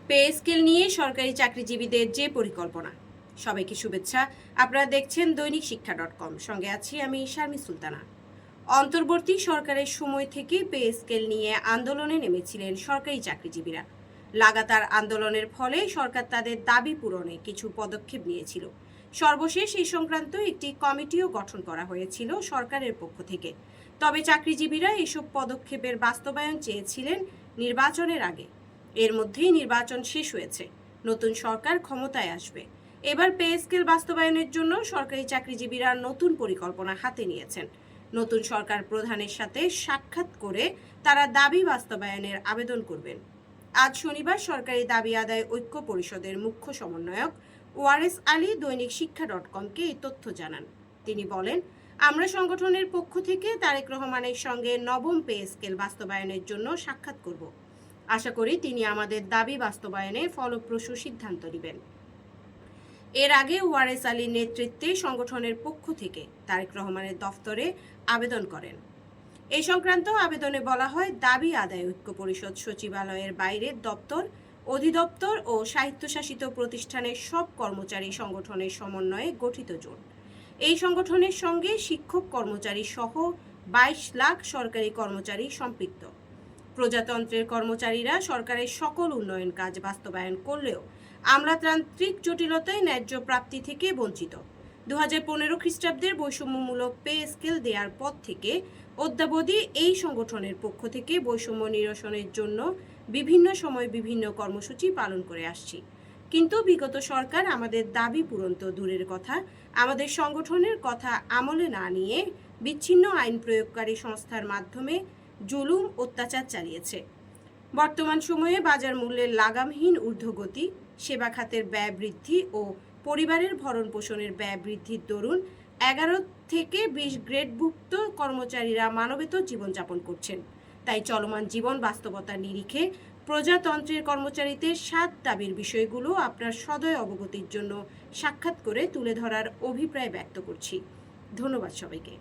Pay scale নিয়ে সরকারি চাকরিজীবীদের যে পরিকল্পনা। সবাইকে শুভেচ্ছা। আপনারা দেখছেন দৈনিক শিক্ষা.com, সঙ্গে আছি আমি শারমিন সুলতানা। অন্তর্বর্তী সরকারের সময় থেকে পে স্কেল নিয়ে আন্দোলনে নেমেছিলেন সরকারি চাকরিজীবীরা। লাগাতার আন্দোলনের ফলে সরকার তাদের দাবি পূরণে কিছু পদক্ষেপ নিয়েছিল। সর্বশেষ এই সংক্রান্ত একটি কমিটিও গঠন করা হয়েছিল সরকারের পক্ষ থেকে। তবে চাকরিজীবীরা এসব পদক্ষেপের বাস্তবায়ন চেয়েছিলেন নির্বাচনের আগে। এর মধ্যেই নির্বাচন শেষ হয়েছে, নতুন সরকার ক্ষমতায় আসবে। এবার পে স্কেল বাস্তবায়নের জন্য সরকারি চাকরিজীবীরা নতুন পরিকল্পনা হাতে নিয়েছেন। নতুন সরকার প্রধানের সাথে সাক্ষাৎ করে তারা দাবি বাস্তবায়নের আবেদন করবেন। আজ শনিবার সরকারি দাবি আদায় ঐক্য পরিষদের মুখ্য সমন্বয়ক ওয়ারেস আলী দৈনিক শিক্ষা.comকে এই তথ্য জানান। তিনি বলেন, আমরা সংগঠনের পক্ষ থেকে তারেক রহমানের সঙ্গে নবম পে স্কেল বাস্তবায়নের জন্য সাক্ষাৎ করব। আশা করি তিনি আমাদের দাবি বাস্তবায়নে ফলপ্রসূ সিদ্ধান্ত নেবেন। এর আগে ওয়ারেস আলীর নেতৃত্বে সংগঠনের পক্ষ থেকে তারেক রহমানের দফতরে আবেদন করেন। এই সংক্রান্ত আবেদনে বলা হয়, দাবি আদায় ঐক্য পরিষদ সচিবালয়ের বাইরের দপ্তর, অধিদপ্তর ও স্বায়ত্তশাসিত প্রতিষ্ঠানের সব কর্মচারী সংগঠনের সমন্বয়ে গঠিত জোট। এই সংগঠনের সঙ্গে শিক্ষক কর্মচারী সহ 22 লাখ সরকারি কর্মচারী সম্পৃক্ত। প্রজাতন্ত্রের কর্মচারীরা সরকারের সকল উন্নয়ন কাজ বাস্তবায়ন করলেও আমলাতান্ত্রিক জটিলতায় ন্যায্য প্রাপ্তি থেকে বঞ্চিত। 2015 খ্রিস্টাব্দের বৈষম্যমূলক পে স্কেল দেওয়ার পর থেকে অদ্যাবধি এই সংগঠনের পক্ষ থেকে বৈষম্য নিরসনের জন্য বিভিন্ন সময় বিভিন্ন কর্মসূচি পালন করে আসছি। কিন্তু বিগত সরকার আমাদের দাবি পূরণ তো দূরের কথা, আমাদের সংগঠনের কথা আমলে না নিয়ে বিচ্ছিন্ন আইন প্রয়োগকারী সংস্থার মাধ্যমে জুলুম অত্যাচার চালিয়েছে। বর্তমান সময়ে বাজার মূল্যের লাগামহীন ঊর্ধ্বগতি, সেবা খাতের ব্যয় বৃদ্ধি ও পরিবারের ভরণ পোষণের ব্যয় বৃদ্ধির দরুন 11 থেকে 20 গ্রেডভুক্ত কর্মচারীরা মানবেতর জীবনযাপন করছেন। তাই চলমান জীবন বাস্তবতার নিরিখে প্রজাতন্ত্রের কর্মচারীদের 7 দাবির বিষয়গুলো আপনার সদয় অবগতির জন্য সাক্ষাৎ করে তুলে ধরার অভিপ্রায় ব্যক্ত করছি। ধন্যবাদ সবাইকে।